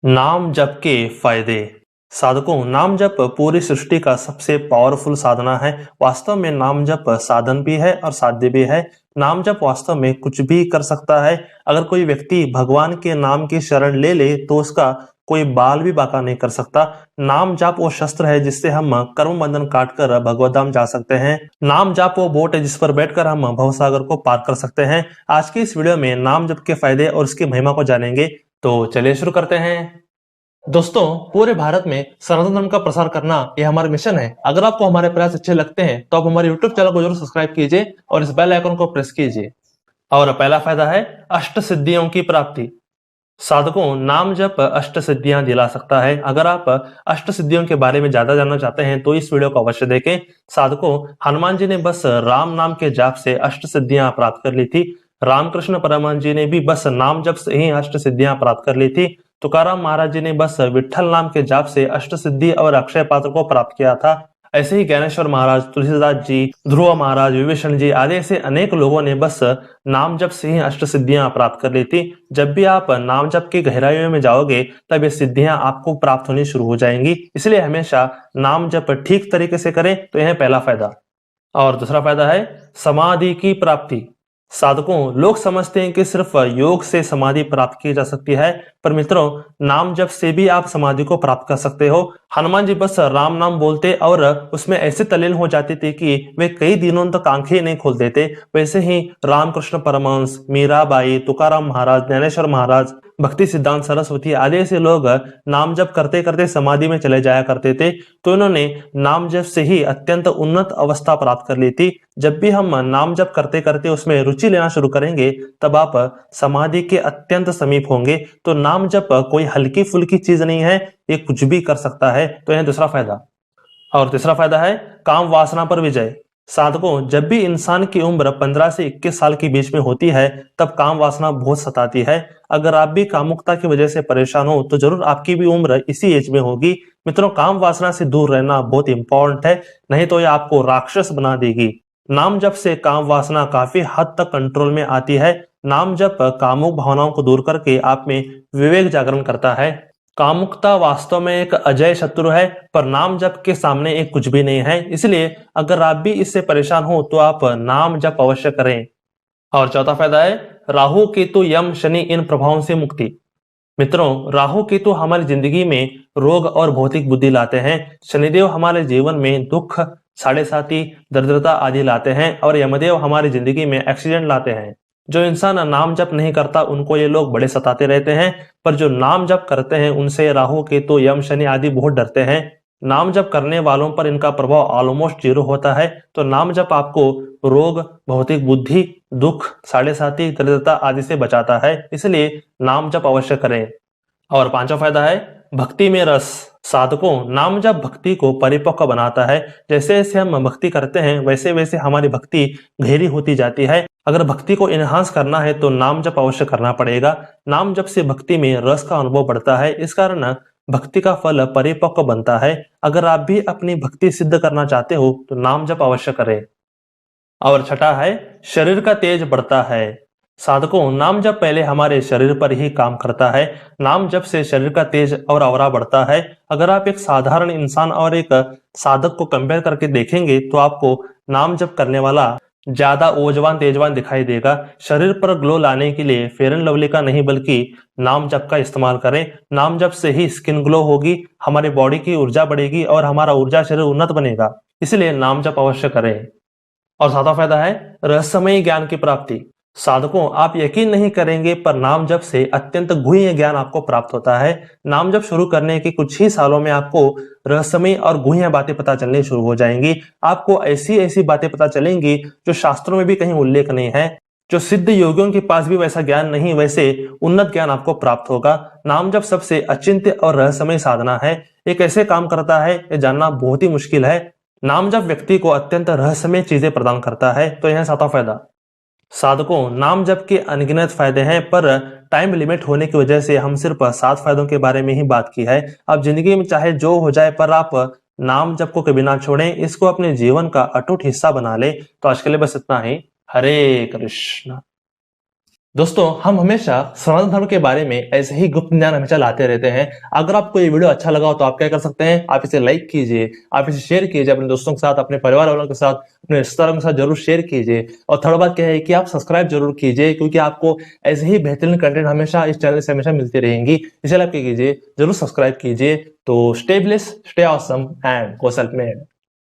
नाम जप के फायदे। साधकों, नाम जप पूरी सृष्टि का सबसे पावरफुल साधना है। वास्तव में नाम जप साधन भी है और साध्य भी है। नाम जप वास्तव में कुछ भी कर सकता है। अगर कोई व्यक्ति भगवान के नाम की शरण ले ले तो उसका कोई बाल भी बांका नहीं कर सकता। नाम जाप वो शस्त्र है जिससे हम कर्म बंधन काटकर भगवत धाम जा सकते हैं। नाम जाप वो बोट है जिस पर बैठकर हम भवसागर को पार कर सकते हैं। आज की इस वीडियो में नाम जप के फायदे और इसकी महिमा को जानेंगे। तो चलिए शुरू करते हैं। दोस्तों, पूरे भारत में सनातन धर्म का प्रसार करना यह हमारा मिशन है। अगर आपको हमारे प्रयास अच्छे लगते हैं तो आप हमारे YouTube चैनल को जरूर सब्सक्राइब कीजिए और इस बेल आइकन को प्रेस कीजिए। और पहला फायदा है अष्ट सिद्धियों की प्राप्ति। साधकों, नाम जप अष्ट सिद्धियां दिला सकता है। अगर आप अष्ट सिद्धियों के बारे में ज्यादा जानना चाहते हैं तो इस वीडियो को अवश्य देखें। साधकों, हनुमान जी ने बस राम नाम के जाप से अष्ट सिद्धियां प्राप्त कर ली थी। रामकृष्ण परमहंस जी ने भी बस नाम जप से ही अष्ट सिद्धियां प्राप्त कर ली थी। तुकाराम महाराज जी ने बस विठल नाम के जाप से अष्ट सिद्धि और अक्षय पात्र को प्राप्त किया था। ऐसे ही ज्ञानेश्वर महाराज, तुलसीदास जी, ध्रुव महाराज, विभीषण जी आदि ऐसे अनेक लोगों ने बस नाम जप से ही अष्ट सिद्धियां प्राप्त कर ली थी। जब भी आप नाम जप की गहराइयों में जाओगे तब ये सिद्धियां आपको प्राप्त होनी शुरू हो जाएंगी। इसलिए हमेशा नाम जप ठीक तरीके से करें। तो यह पहला फायदा। और दूसरा फायदा है समाधि की प्राप्ति। साधकों, लोग समझते हैं कि सिर्फ योग से समाधि प्राप्त की जा सकती है, पर मित्रों, नाम जप से भी आप समाधि को प्राप्त कर सकते हो। हनुमान जी बस राम नाम बोलते और उसमें ऐसे तल्लीन हो जाते थे कि वे कई दिनों तक आंखें नहीं खोलते थे। वैसे ही रामकृष्ण परमहंस, मीराबाई, तुकाराम महाराज, ज्ञानेश्वर महाराज, भक्ति सिद्धांत सरस्वती आदि ऐसे लोग नाम जप करते करते समाधि में चले जाया करते थे। तो इन्होंने नाम जप से ही अत्यंत उन्नत अवस्था प्राप्त कर ली थी। जब भी हम नाम जप करते करते उसमें रुचि लेना शुरू करेंगे तब आप समाधि के अत्यंत समीप होंगे। तो नाम जप कोई हल्की फुल्की चीज नहीं है, ये कुछ भी कर सकता है। तो यह दूसरा फायदा। और तीसरा फायदा है काम वासना पर विजय। साधकों, जब भी इंसान की उम्र 15 से 21 साल के बीच में होती है तब काम वासना बहुत सताती है। अगर आप भी कामुकता की वजह से परेशान हो तो जरूर आपकी भी उम्र इसी एज में होगी। मित्रों, काम वासना से दूर रहना बहुत इंपॉर्टेंट है, नहीं तो यह आपको राक्षस बना देगी। नाम जप से काम वासना काफी हद तक कंट्रोल में आती है। नाम जप कामुक भावनाओं को दूर करके आप में विवेक जागरण करता है। कामुकता वास्तव में एक अजय शत्रु है, पर नाम जप के सामने एक कुछ भी नहीं है। इसलिए अगर आप भी इससे परेशान हो तो आप नाम जप अवश्य करें। और चौथा फायदा है राहु, केतु, यम, शनि इन प्रभावों से मुक्ति। मित्रों, राहु केतु हमारी जिंदगी में रोग और भौतिक बुद्धि लाते हैं। शनिदेव हमारे जीवन में दुख, साढ़े साथी, दरिद्रता आदि लाते हैं और यमदेव हमारी जिंदगी में एक्सीडेंट लाते हैं। जो इंसान नाम जप नहीं करता उनको ये लोग बड़े सताते रहते हैं, पर जो नाम जप करते हैं उनसे राहु केतु, यम, शनि आदि बहुत डरते हैं। नाम जप करने वालों पर इनका प्रभाव ऑलमोस्ट जीरो होता है। तो नाम जप आपको रोग, भौतिक बुद्धि, दुख, साढ़े साथी, दरिद्रता आदि से बचाता है। इसलिए नाम जप अवश्य करें। और पांचवा फायदा है भक्ति में रस। साधकों, नाम जप भक्ति को परिपक्व बनाता है। जैसे जैसे हम भक्ति करते हैं वैसे वैसे हमारी भक्ति गहरी होती जाती है। अगर भक्ति को इनहांस करना है तो नाम जप अवश्य करना पड़ेगा। नाम जप से भक्ति में रस का अनुभव बढ़ता है, इस कारण भक्ति का फल परिपक्व बनता है। अगर आप भी अपनी भक्ति सिद्ध करना चाहते हो तो नाम जप अवश्य करें। और छठा है शरीर का तेज बढ़ता है। साधकों, नाम जप पहले हमारे शरीर पर ही काम करता है। नाम जप से शरीर का तेज और औरा बढ़ता है। अगर आप एक साधारण इंसान और एक साधक को कंपेयर करके देखेंगे तो आपको नाम जप करने वाला ज्यादा ओजवान तेजवान दिखाई देगा। शरीर पर ग्लो लाने के लिए फेयर एंड लवली का नहीं बल्कि नाम जप का इस्तेमाल करें। नाम जप से ही स्किन ग्लो होगी, हमारी बॉडी की ऊर्जा बढ़ेगी और हमारा ऊर्जा शरीर उन्नत बनेगा। इसलिए नाम जप अवश्य करें। और सातवां फायदा है रहस्यमय ज्ञान की प्राप्ति। साधकों, आप यकीन नहीं करेंगे पर नाम जप से अत्यंत गुह्य ज्ञान आपको प्राप्त होता है। नाम जप शुरू करने के कुछ ही सालों में आपको रहस्यमय और गुह्य बातें पता चलनी शुरू हो जाएंगी। आपको ऐसी ऐसी बातें पता चलेंगी जो शास्त्रों में भी कहीं उल्लेख नहीं है। जो सिद्ध योगियों के पास भी वैसा ज्ञान नहीं, वैसे उन्नत ज्ञान आपको प्राप्त होगा। नाम जप सबसे अचिंत्य और रहस्यमय साधना है। ये कैसे काम करता है ये जानना बहुत ही मुश्किल है। नाम जप व्यक्ति को अत्यंत रहस्यमय चीजें प्रदान करता है। तो यह सातवां फायदा। साधकों, नाम जप के अनगिनत फायदे हैं, पर टाइम लिमिट होने की वजह से हम सिर्फ 7 फायदों के बारे में ही बात की है। अब जिंदगी में चाहे जो हो जाए पर आप नाम जप को कभी ना छोड़ें, इसको अपने जीवन का अटूट हिस्सा बना ले। तो आज के लिए बस इतना ही। हरे कृष्ण। दोस्तों, हम हमेशा सनातन धर्म के बारे में ऐसे ही गुप्त ज्ञान हमेशा लाते रहते हैं। अगर आपको ये वीडियो अच्छा लगा हो तो आप क्या कर सकते हैं, आप इसे लाइक कीजिए, आप इसे शेयर कीजिए अपने दोस्तों के साथ, अपने परिवार वालों के साथ, अपने रिश्तेदारों के साथ जरूर शेयर कीजिए। और थर्ड बात क्या है कि आप सब्सक्राइब जरूर कीजिए, क्योंकि आपको ऐसे ही बेहतरीन कंटेंट हमेशा इस चैनल से हमेशा मिलती रहेंगी। इसलिए आप क्या कीजिए, जरूर सब्सक्राइब कीजिए। तो stay blessed, stay awesome and go self made.